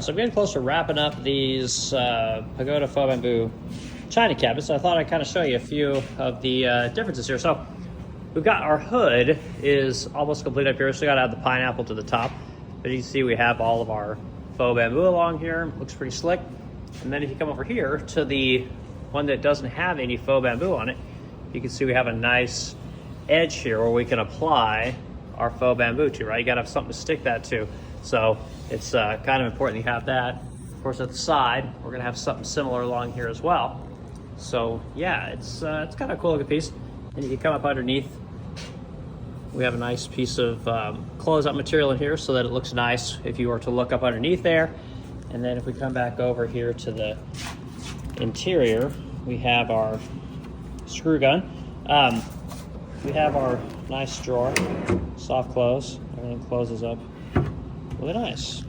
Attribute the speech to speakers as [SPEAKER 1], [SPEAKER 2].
[SPEAKER 1] So I'm getting close to wrapping up these Pagoda faux bamboo china cabinets. So I thought I'd kind of show you a few of the differences here. So we've got our hood is almost complete up here. So we got to add the pineapple to the top. But you can see we have all of our faux bamboo along here. Looks pretty slick. And then if you come over here to the one that doesn't have any faux bamboo on it, you can see we have a nice edge here where we can apply our faux bamboo to, right? You gotta have something to stick that to. So it's kind of important you have that. Of course, at the side, we're gonna have something similar along here as well. So yeah, it's kind of a cool looking piece. And you can come up underneath. We have a nice piece of close-up material in here so that it looks nice if you were to look up underneath there. And then if we come back over here to the interior, we have our screw gun. We have our nice drawer, soft close. Everything closes up really nice.